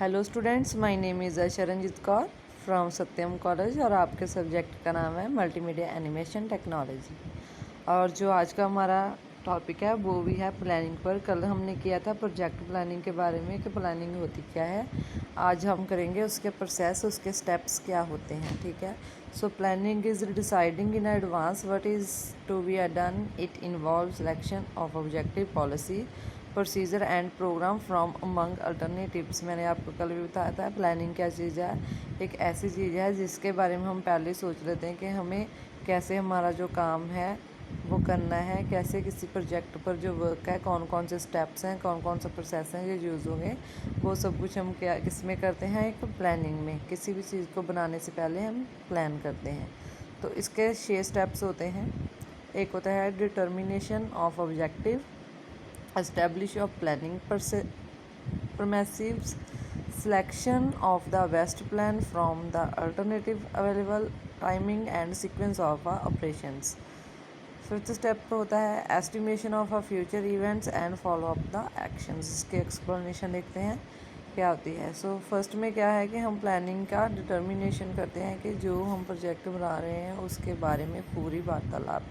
Hello students, my name is Sharanjeet Kaur from Satyam college और आपके subject का नाम है मल्टीमीडिया एनिमेशन टेक्नोलॉजी। और जो आज का हमारा टॉपिक है वो भी है प्लानिंग पर। कल हमने किया था प्रोजेक्ट प्लानिंग के बारे में कि प्लानिंग होती क्या है। आज हम करेंगे उसके प्रोसेस, उसके स्टेप्स क्या होते हैं। ठीक है। So planning is deciding in advance what is to be done. It involve selection of objective, policy, procedure and programme from among alternatives. मैंने आपको कल भी बताया था प्लानिंग क्या चीज़ है। एक ऐसी चीज़ है जिसके बारे में हम पहले सोच लेते हैं कि हमें कैसे हमारा जो काम है वो करना है, कैसे किसी प्रोजेक्ट पर जो वर्क है, कौन कौन से स्टेप्स हैं, कौन कौन सा प्रोसेस हैं जो यूज़ होंगे, वो सब कुछ हम क्या किस में करते हैं, एक प्लानिंग में। किसी भी चीज़ को बनाने से पहले हम प्लान करते हैं। तो इसके 6 स्टेप्स होते हैं। एक होता है determination of objective, establish of planning premises, selection of the best plan from the alternative available, timing and sequence of operations। Fifth step होता है estimation of future events and follow up the actions. इसके explanation देखते हैं क्या होती है। So first में क्या है कि हम प्लानिंग का डिटर्मिनेशन करते हैं कि जो हम प्रोजेक्ट बना रहे हैं उसके बारे में पूरी वार्तालाप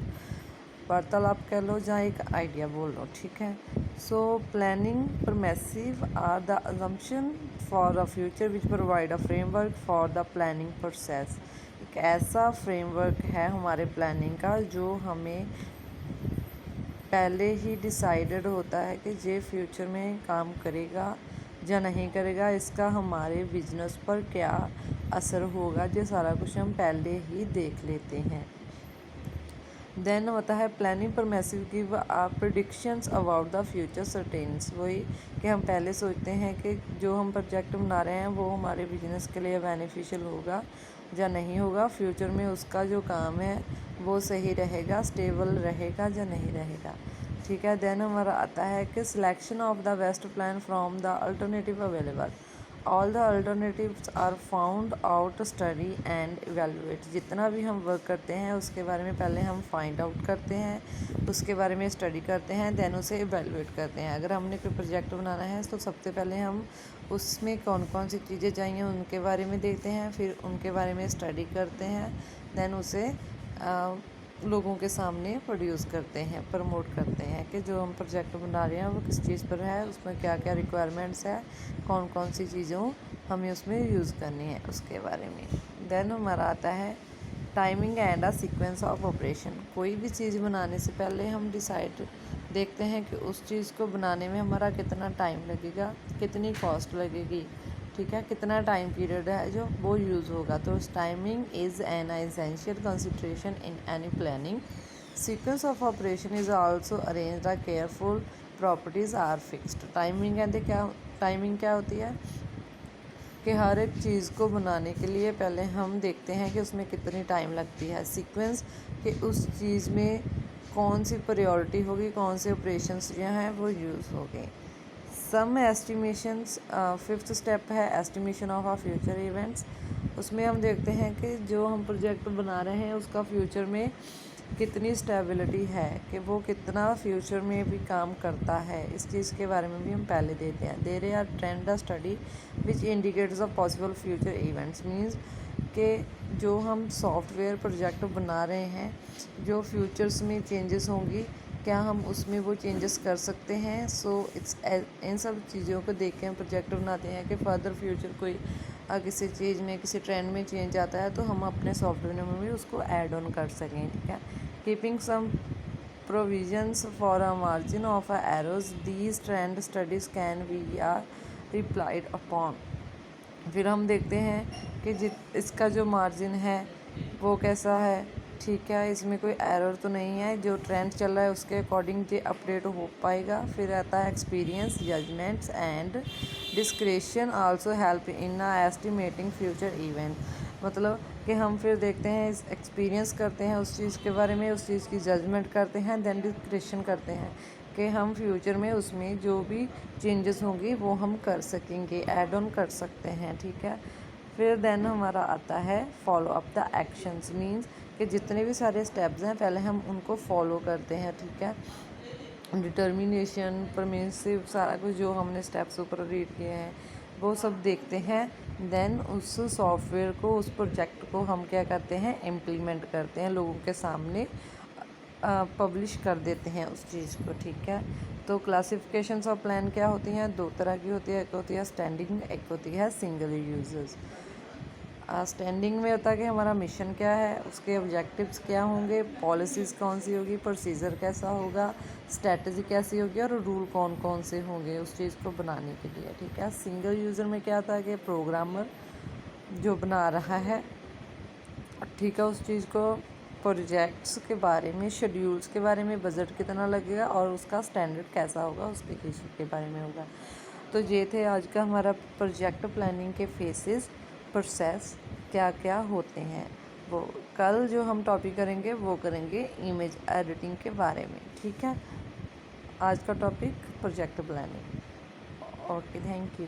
कह लो, जहाँ एक आइडिया बोल लो। ठीक है। So planning premises are the assumption for a future which provide a framework for the planning process. एक ऐसा फ्रेमवर्क है हमारे प्लानिंग का जो हमें पहले ही डिसाइडेड होता है कि ये फ्यूचर में काम करेगा या नहीं करेगा, इसका हमारे बिजनेस पर क्या असर होगा, ये सारा कुछ हम पहले ही देख लेते हैं। देन होता है प्लानिंग परमेसिव की प्रिडिक्शंस अबाउट द फ्यूचर सर्टेन्स। वही कि हम पहले सोचते हैं कि जो हम प्रोजेक्ट बना रहे हैं वो हमारे बिजनेस के लिए बेनिफिशियल होगा या नहीं होगा, फ्यूचर में उसका जो काम है वो सही रहेगा, स्टेबल रहेगा या नहीं रहेगा। ठीक है। देन हमारा आता है कि selection of the best plan from the alternative available. All the alternatives are found out, study and evaluate. जितना भी हम वर्क करते हैं उसके बारे में पहले हम फाइंड आउट करते हैं, उसके बारे में स्टडी करते हैं, देन उसे इवेलुएट करते हैं। अगर हमने कोई प्रोजेक्ट बनाना है तो सबसे पहले हम उसमें कौन कौन सी चीज़ें चाहिए उनके बारे में देखते हैं, फिर उनके बारे में स्टडी करते हैं, देन उसे लोगों के सामने प्रोड्यूस करते हैं, प्रमोट करते हैं कि जो हम प्रोजेक्ट बना रहे हैं वो किस चीज़ पर है, उसमें क्या क्या रिक्वायरमेंट्स है, कौन कौन सी चीज़ों हमें उसमें यूज़ करनी है उसके बारे में। देन हमारा आता है timing and a sequence of operation. कोई भी चीज़ बनाने से पहले हम डिसाइड देखते हैं कि उस चीज़ को बनाने में हमारा कितना टाइम लगेगा, कितनी कॉस्ट लगेगी। ठीक है। कितना टाइम पीरियड है जो वो यूज़ होगा। तो timing is an essential consideration in any planning. Sequence of operation is also arranged a careful, properties are fixed. Timing क्या होती है कि हर एक चीज़ को बनाने के लिए पहले हम देखते हैं कि उसमें कितनी टाइम लगती है। सीक्वेंस कि उस चीज़ में कौन सी प्रायोरिटी होगी, कौन से ऑपरेशंस जो हैं वो यूज़ होंगे। सम एस्टिमेशंस, फिफ्थ स्टेप है estimation of a future events. उसमें हम देखते हैं कि जो हम प्रोजेक्ट बना रहे हैं उसका फ्यूचर में कितनी स्टेबिलिटी है, कि वो कितना फ्यूचर में भी काम करता है, इस चीज़ के बारे में भी हम पहले देते हैं। There are trend the study which indicates the possible future events. Means कि जो हम सॉफ्टवेयर प्रोजेक्ट बना रहे हैं, जो फ्यूचर्स में चेंजेस होंगी, क्या हम उसमें वो चेंजेस कर सकते हैं। सो इट्स इन सब चीज़ों को देख के हम प्रोजेक्ट बनाते हैं कि फर्दर फ्यूचर कोई किसी चीज़ में, किसी ट्रेंड में चेंज आता है तो हम अपने सॉफ्टवेयर में भी उसको ऐड ऑन कर सकें। ठीक है। Keeping some provisions for a margin of a errors, these trend studies can be are relied upon. फिर हम देखते हैं कि इसका जो मार्जिन है वो कैसा है। ठीक है। इसमें कोई एरर तो नहीं है, जो ट्रेंड चल रहा है उसके अकॉर्डिंग ये अपडेट हो पाएगा। फिर आता है experience, judgements and discretion also help in estimating future event. मतलब कि हम फिर देखते हैं, एक्सपीरियंस करते हैं उस चीज़ के बारे में, उस चीज़ की जजमेंट करते हैं, देन डिस्क्रेशन करते हैं कि हम फ्यूचर में उसमें जो भी चेंजेस होंगी वो हम कर सकेंगे, ऐड ऑन कर सकते हैं। ठीक है। फिर देन हमारा आता है follow up the actions. Means कि जितने भी सारे स्टेप्स हैं पहले हम उनको फॉलो करते हैं। ठीक है। डिटर्मिनेशन, परमिसिव, सारा कुछ जो हमने स्टेप्स ऊपर रीड किए हैं, वो सब देखते हैं। देन उस सॉफ्टवेयर को, उस प्रोजेक्ट को हम क्या करते हैं, इम्प्लीमेंट करते हैं, लोगों के सामने पब्लिश कर देते हैं उस चीज़ को। ठीक है, तो क्लासिफिकेशंस ऑफ प्लान क्या होती हैं, दो तरह की होती है, एक होती है स्टैंडिंग, एक होती है सिंगल यूजर्स। स्टैंडिंग में होता है कि हमारा मिशन क्या है, उसके ऑब्जेक्टिव्स क्या होंगे, पॉलिसीज़ कौन सी होगी, प्रोसीजर कैसा होगा, स्ट्रेटजी कैसी होगी और रूल कौन कौन से होंगे उस चीज़ को बनाने के लिए। ठीक है, सिंगल यूज़र में क्या होता है कि प्रोग्रामर जो बना रहा है, ठीक है, उस चीज़ को, प्रोजेक्ट्स के बारे में, शेड्यूल्स के बारे में, बजट कितना लगेगा और उसका स्टैंडर्ड कैसा होगा, उसके इशू के बारे में होगा। तो ये थे आज का हमारा प्रोजेक्ट प्लानिंग के फेसेस, प्रोसेस क्या क्या होते हैं। वो कल जो हम टॉपिक करेंगे वो करेंगे इमेज एडिटिंग के बारे में। ठीक है, आज का topic project planning. Okay, thank you.